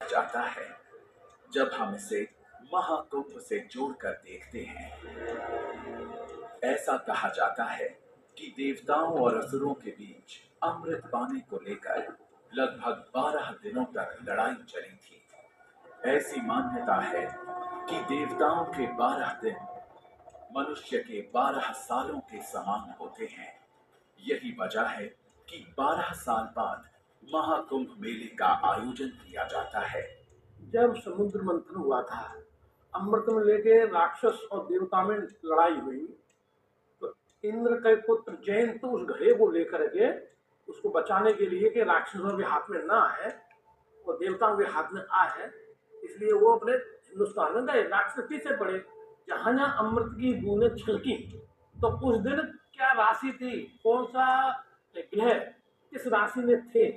जाता है जब हम इसे महाकुंभ से जोड़कर देखते हैं। ऐसा कहा जाता है कि देवताओं और असुरों के बीच अमृत पाने को लेकर लगभग 12 दिनों तक लड़ाई चली थी। ऐसी मान्यता है कि देवताओं के 12 दिन मनुष्य के 12 सालों के समान होते हैं। यही वजह है कि 12 साल बाद महाकुंभ मेले का आयोजन किया जाता है। जब समुद्र मंथन हुआ था, अमृत में लेके राक्षस और देवता में लड़ाई हुई, तो इंद्र के पुत्र जयंत तो उस घड़े को लेकर के उसको बचाने के लिए कि राक्षसों के हाथ में ना आए और देवताओं के हाथ में आए, इसलिए वो अपने हिंदुस्तान में गए। राक्षस पीछे पड़े। जहां जहां अमृत की बूंदें छिड़की, तो उस दिन क्या राशि थी, कौन सा ग्रह किस राशि में थे,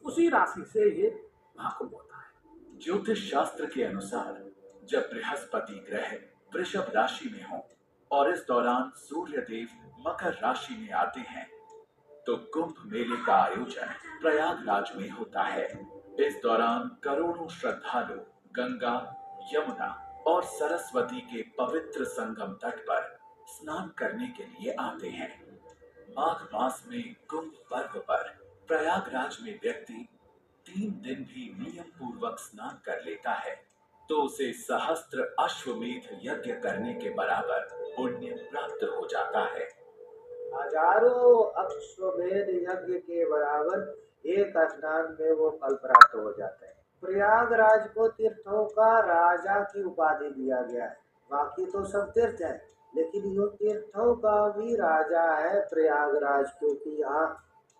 उसी राशि से ये महाकुंभ होता है। ज्योतिष शास्त्र के अनुसार जब बृहस्पति ग्रह वृषभ राशि में हो और इस दौरान सूर्य देव मकर राशि में आते हैं, तो कुंभ मेले का आयोजन प्रयागराज में होता है। इस दौरान करोड़ों श्रद्धालु गंगा, यमुना और सरस्वती के पवित्र संगम तट पर स्नान करने के लिए आते हैं। माघ मास में कुंभ पर्व पर प्रयागराज में व्यक्ति 3 दिन भी नियम पूर्वक स्नान कर लेता है तो उसे सहस्त्र अश्वमेध यज्ञ करने के बराबर पुण्य प्राप्त हो जाता है। हजारों अश्वमेध यज्ञ के बराबर एक स्नान में वो फल प्राप्त हो जाते हैं। प्रयागराज को तीर्थों का राजा की उपाधि दिया गया है। बाकी तो सब तीर्थ है, लेकिन यो तीर्थों का भी राजा है प्रयागराज, क्योंकि यहाँ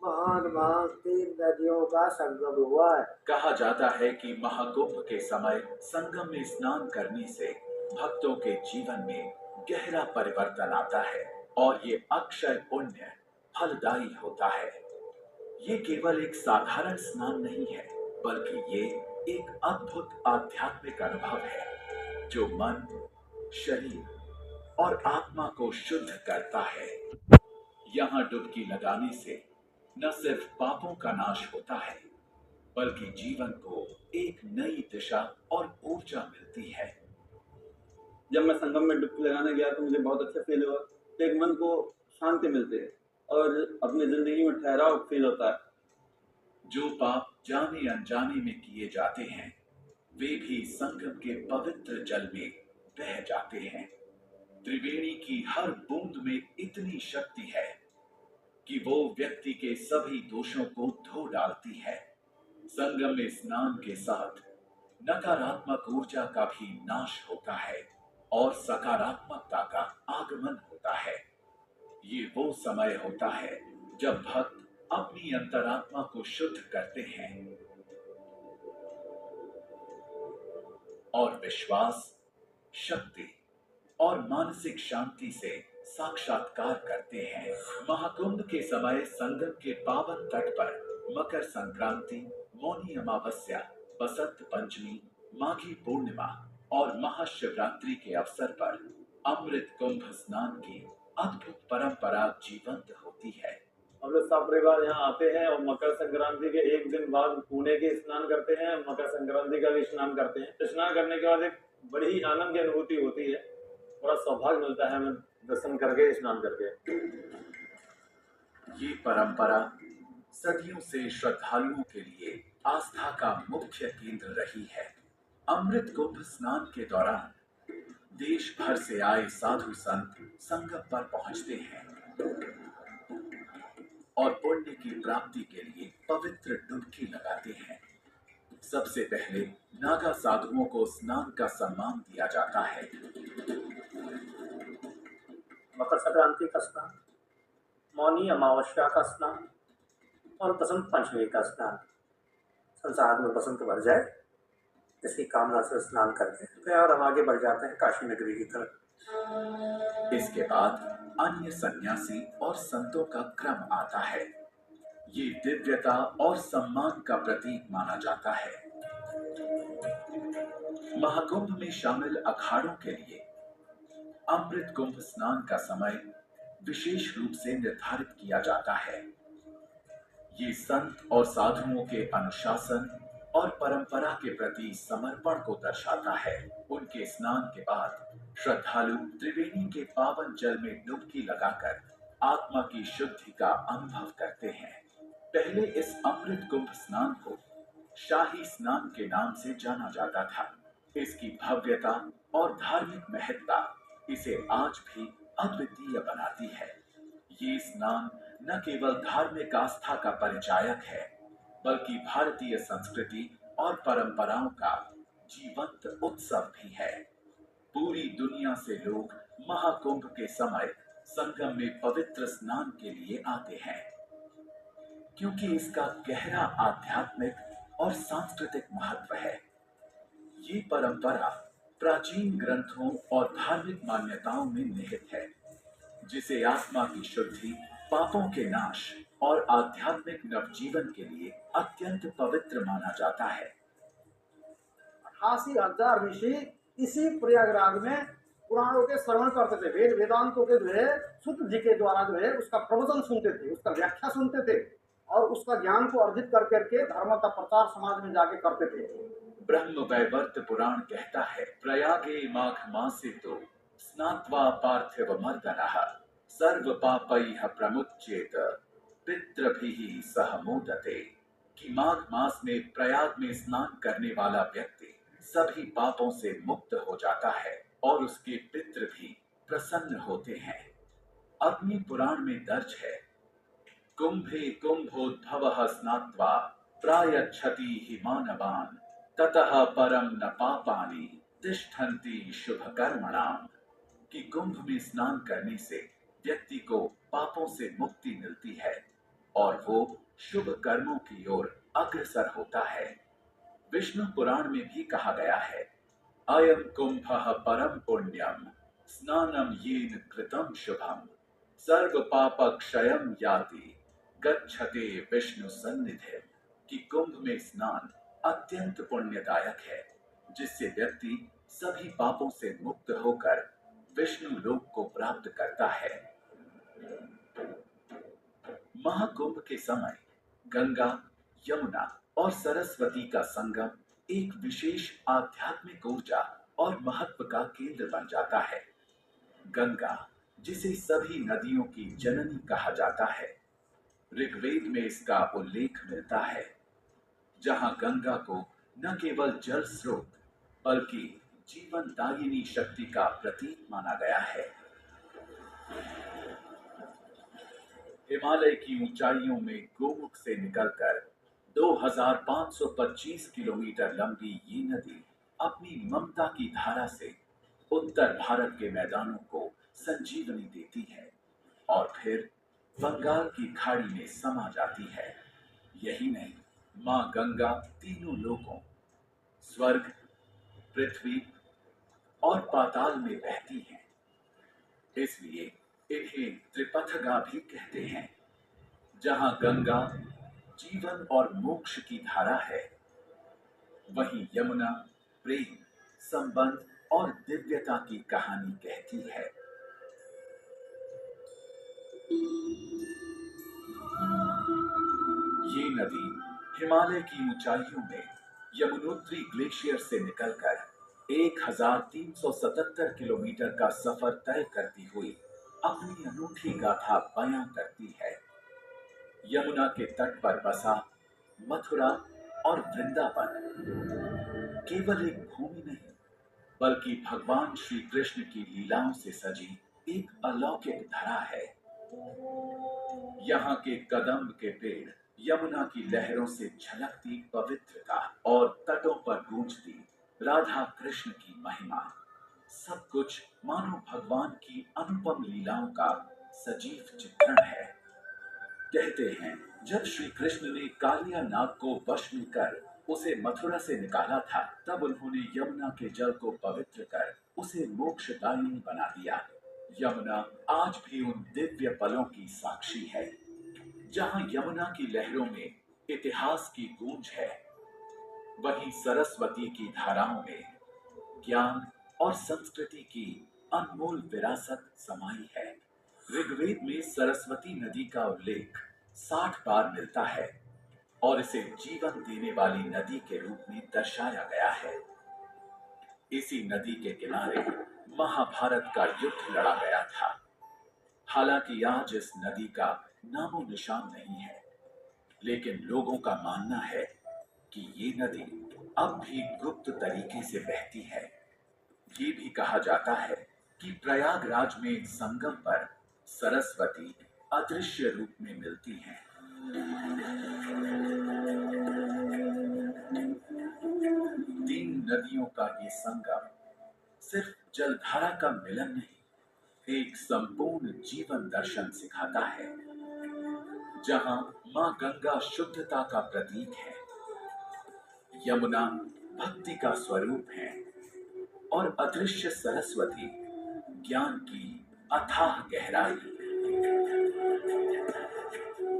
महान महान 3 नदियों का संगम हुआ है। कहा जाता है कि महाकुंभ के समय संगम में स्नान करने से भक्तों के जीवन में गहरा परिवर्तन आता है और ये अक्षय पुण्य फलदायी होता है। ये केवल एक साधारण स्नान नहीं है, बल्कि ये एक अद्भुत आध्यात्मिक अनुभव है जो मन, शरीर और आत्मा को शुद्ध करता है। यहाँ डुबकी लगाने से न सिर्फ पापों का नाश होता है, बल्कि जीवन को एक नई दिशा और ऊर्जा मिलती है। जब मैं संगम में डुबकी लगाने गया तो मुझे बहुत अच्छा फील हुआ। एक मन को शांति मिलती है और अपनी जिंदगी में ठहराव फील होता है। जो पाप जाने अनजाने में किए जाते हैं, वे भी संगम के पवित्र जल में बह जाते हैं। त्रिवेणी की हर बूंद में इतनी शक्ति है कि वो व्यक्ति के सभी दोषों को धो डालती है। संगम में स्नान के साथ नकारात्मक ऊर्जा का भी नाश होता है और सकारात्मकता का आगमन होता है। ये वो समय होता है जब भक्त अपनी अंतरात्मा को शुद्ध करते हैं और विश्वास, शक्ति और मानसिक शांति से साक्षात्कार करते हैं। महाकुंभ के समय संगम के पावन तट पर मकर संक्रांति, मौनी अमावस्या, बसंत पंचमी, माघी पूर्णिमा और महाशिवरात्रि के अवसर पर अमृत कुंभ स्नान की अद्भुत परंपरा जीवंत होती है। हम लोग सब परिवार यहाँ आते हैं और मकर संक्रांति के एक दिन बाद पुणे के स्नान करते हैं, मकर संक्रांति का भी स्नान करते हैं। स्नान करने के बाद एक बड़ी ही आनंद की अनुभूति होती है, बड़ा सौभाग्य मिलता है हमें दर्शन करके, स्नान करके। ये परंपरा सदियों से श्रद्धालुओं के लिए आस्था का मुख्य केंद्र रही है। अमृत कुंभ स्नान के दौरान देश भर से आए साधु संत संगम पर पहुंचते हैं और पुण्य की प्राप्ति के लिए पवित्र डुबकी लगाते हैं। सबसे पहले नागा साधुओं को स्नान का सम्मान दिया जाता है। मकर संक्रांति का स्नान, मौनी अमावस्या का स्नान और बसंत पंचमी का स्नान। संसार में बसंत भर जाए, इसी कामना से स्नान करते हैं और हम आगे बढ़ जाते हैं काशी नगरी की तरफ। इसके बाद अन्य सन्यासी और संतों का क्रम आता है। ये दिव्यता और सम्मान का प्रतीक माना जाता है। महाकुंभ में शामिल अखाड़ों के लिए अमृत कुंभ स्नान का समय विशेष रूप से निर्धारित किया जाता है। ये संत और साधुओं के अनुशासन, और परंपरा के प्रति समर्पण को दर्शाता है। उनके स्नान के बाद श्रद्धालु त्रिवेणी के पावन जल में डुबकी लगाकर आत्मा की शुद्धि का अनुभव करते हैं। पहले इस अमृत कुंभ स्नान को शाही स्नान के नाम से जाना जाता था। इसकी भव्यता और धार्मिक महत्ता इसे आज भी अद्वितीय बनाती है। ये स्नान न केवल धार्मिक आस्था का परिचायक है, बल्कि भारतीय संस्कृति और परंपराओं का जीवंत उत्सव भी है। पूरी दुनिया से लोग महाकुंभ के समय संगम में पवित्र स्नान के लिए आते हैं, क्योंकि इसका गहरा आध्यात्मिक और सांस्कृतिक महत्व है। ये परंपरा प्राचीन ग्रंथों और धार्मिक मान्यताओं में निहित है, जिसे आत्मा की शुद्धि, पापों के नाश और आध्यात्मिक नवजीवन के लिए अत्यंत पवित्र माना जाता है। 88,000 ऋषि इसी प्रयागराज में पुराणों के श्रवण करते थे। वेद वेदांतों के जो है सूत जी के द्वारा जो है उसका प्रवचन सुनते थे, उसका व्याख्या सुनते थे और उसका ज्ञान को अर्जित कर करके धर्म का प्रचार समाज में जाके करते थे। ब्रह्म वैवर्त पुराण कहता है, प्रयागे माघ मासे तो स्नात्वा पार्थिव मर्दनः सर्व पापैः प्रमुच्येत पितृभिः सह मोदते। कि माघ मास में प्रयाग में स्नान करने वाला व्यक्ति सभी पापों से मुक्त हो जाता है और उसके पितृ भी प्रसन्न होते हैं। अग्नि पुराण में दर्ज है, कुंभे कुंभोद्भवः स्नात्वा प्रायच्छति हि मानवान् ततः परम न पापानि तिष्ठन्ति शुभ कर्मणाम्। कि कुंभ में स्नान करने से व्यक्ति को पापों से मुक्ति मिलती है और वो शुभ कर्मों की ओर अग्रसर होता है। विष्णु पुराण में भी कहा गया है, अयम कुंभः परम पुण्यम स्नानम येन कृतम शुभम सर्व पाप क्षयम याति गच्छते विष्णु सन्निधि। कि कुंभ में स्नान अत्यंत पुण्यदायक है, जिससे व्यक्ति सभी पापों से मुक्त होकर विष्णु लोक को प्राप्त करता है। महाकुंभ के समय गंगा, यमुना और सरस्वती का संगम एक विशेष आध्यात्मिक ऊर्जा और महत्व का केंद्र बन जाता है। गंगा, जिसे सभी नदियों की जननी कहा जाता है, ऋग्वेद में इसका उल्लेख मिलता है, जहां गंगा को न केवल जल स्रोत बल्कि जीवन दायिनी शक्ति का प्रतीक माना गया है। हिमालय की ऊंचाइयों में गोमुख से निकलकर 2525 किलोमीटर लंबी ये नदी अपनी ममता की धारा से उत्तर भारत के मैदानों को संजीवनी देती है और फिर बंगाल की खाड़ी में समा जाती है। यही नहीं, मां गंगा तीनों लोकों स्वर्ग, पृथ्वी और पाताल में बहती हैं। इसलिए इन्हें त्रिपथगा भी कहते हैं। जहां गंगा जीवन और मोक्ष की धारा है, वहीं यमुना प्रेम, संबंध और दिव्यता की कहानी कहती है। ये नदी हिमालय की ऊंचाइयों में यमुनोत्री ग्लेशियर से निकलकर 1377 किलोमीटर का सफर तय करती हुई अपनी अनूठी गाथा बयां करती है। यमुना के तट पर बसा मथुरा और वृंदावन केवल एक भूमि नहीं, बल्कि भगवान श्री कृष्ण की लीलाओं से सजी एक अलौकिक धरा है। यहाँ के कदम्ब के पेड़, यमुना की लहरों से झलकती पवित्रता और तटों पर गूंजती राधा कृष्ण की महिमा, सब कुछ मानो भगवान की अनुपम लीलाओं का सजीव चित्रण है। कहते हैं, जब श्री कृष्ण ने कालिया नाग को वश में कर उसे मथुरा से निकाला था, तब उन्होंने यमुना के जल को पवित्र कर उसे मोक्षदायिनी बना दिया। यमुना आज भी उन दिव्य पलों की साक्षी है, जहां यमुना की लहरों में इतिहास की गूंज है, वहीं सरस्वती की धाराओं में ज्ञान और संस्कृति की अनमोल विरासत समाई है। ऋग्वेद में सरस्वती नदी का उल्लेख 60 बार मिलता है और इसे जीवन देने वाली नदी के रूप में दर्शाया गया है। इसी नदी के किनारे महाभारत का युद्ध लड़ा गया था। हालांकि आज इस नदी का नामो निशान नहीं है, लेकिन लोगों का मानना है कि ये नदी अब भी गुप्त तरीके से बहती है। ये भी कहा जाता है कि प्रयागराज में संगम पर सरस्वती अदृश्य रूप में मिलती हैं। तीन नदियों का ये संगम सिर्फ जलधारा का मिलन नहीं, एक संपूर्ण जीवन दर्शन सिखाता है, जहां मां गंगा शुद्धता का प्रतीक है, यमुना भक्ति का स्वरूप है और अदृश्य सरस्वती ज्ञान की अथाह गहराई।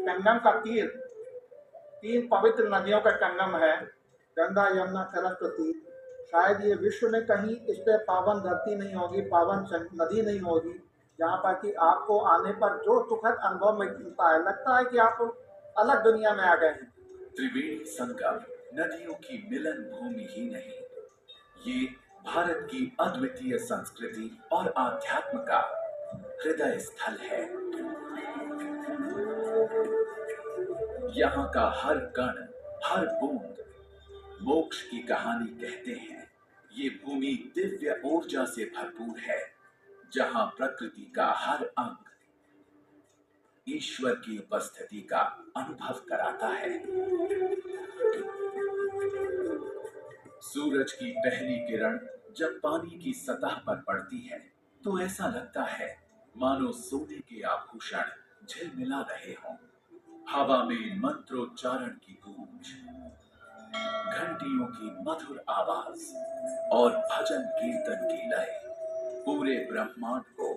संगम का तीर तीन पवित्र नदियों का संगम है, गंगा यमुना सरस्वती। शायद ये विश्व में कहीं इस पे पावन धरती नहीं होगी, पावन नदी नहीं होगी, जहाँ पर कि आपको आने पर जो सुखद अनुभव मिलता है, लगता है कि आप अलग दुनिया में आ गए हैं। त्रिवेणी संगम नदियों की मिलन भूमि ही नहीं, ये भारत की अद्वितीय संस्कृति और आध्यात्म का हृदय स्थल है। यहाँ का हर कण, हर बूंद मोक्ष की कहानी कहते हैं। ये भूमि दिव्य ऊर्जा से भरपूर है, जहाँ प्रकृति का हर अंग ईश्वर की उपस्थिति का अनुभव कराता है। सूरज की पहली किरण जब पानी की सतह पर पड़ती है तो ऐसा लगता है मानो सोने के आभूषण झिलमिला रहे हों। हवा में मंत्रोच्चारण की गूंज, घंटियों की मधुर आवाज और भजन कीर्तन की लय पूरे ब्रह्मांड को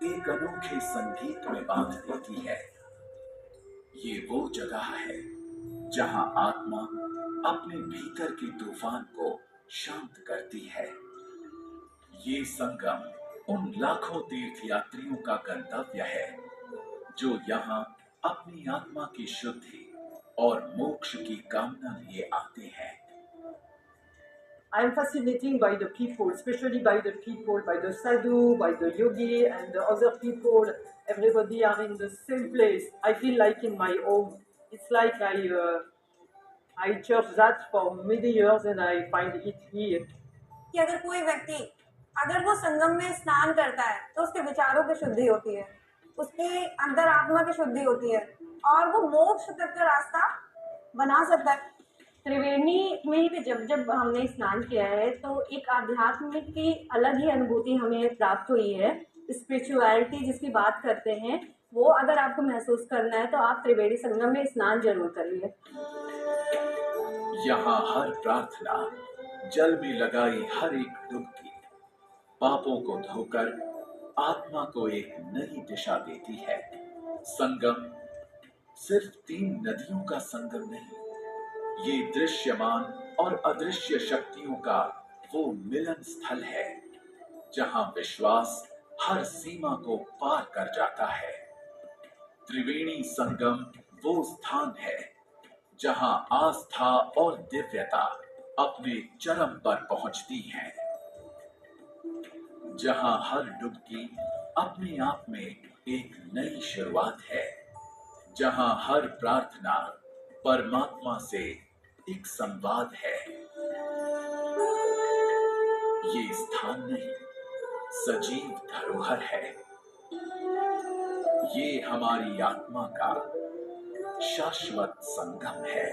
एक अनोखे संगीत में बांध देती है। ये वो जगह है जहां आत्मा अपने भीतर के तूफान को शांत करती है। ये संगम उन लाखों तीर्थयात्रियों का गंतव्य है जो यहाँ अपनी आत्मा की शुद्धि और मोक्ष की कामना लिए आते हैं। I am fascinated by the people, especially by the people, by the sadhu, by the yogi, and the other people. Everybody are in the same place. I feel like in my home. It's like I church that for many years and I find it here. कि अगर कोई व्यक्ति अगर वो संगम में स्नान करता है तो उसके विचारों की शुद्धि होती है, उसकी अंदर आत्मा की शुद्धि होती है और वो मोक्ष तक का रास्ता बना सकता है। त्रिवेणी में भी जब हमने स्नान किया है तो एक आध्यात्म की अलग ही अनुभूति हमें प्राप्त हुई है। स्पिरिचुअलिटी जिसकी बात करते हैं, वो अगर आपको महसूस करना है तो आप त्रिवेणी संगम में स्नान जरूर करिए। यहाँ हर प्रार्थना, जल में लगाई हर एक डुबकी पापों को धोकर आत्मा को एक नई दिशा देती है। संगम सिर्फ तीन नदियों का संगम नहीं, ये दृश्यमान और अदृश्य शक्तियों का वो मिलन स्थल है जहां विश्वास हर सीमा को पार कर जाता है। त्रिवेणी संगम वो स्थान है जहां आस्था और दिव्यता अपने चरम पर पहुंचती हैं, जहां हर डुबकी अपने आप में एक नई शुरुआत है, जहां हर प्रार्थना परमात्मा से एक संवाद है। ये स्थान नहीं, सजीव धरोहर है। ये हमारी आत्मा का शाश्वत संगम है।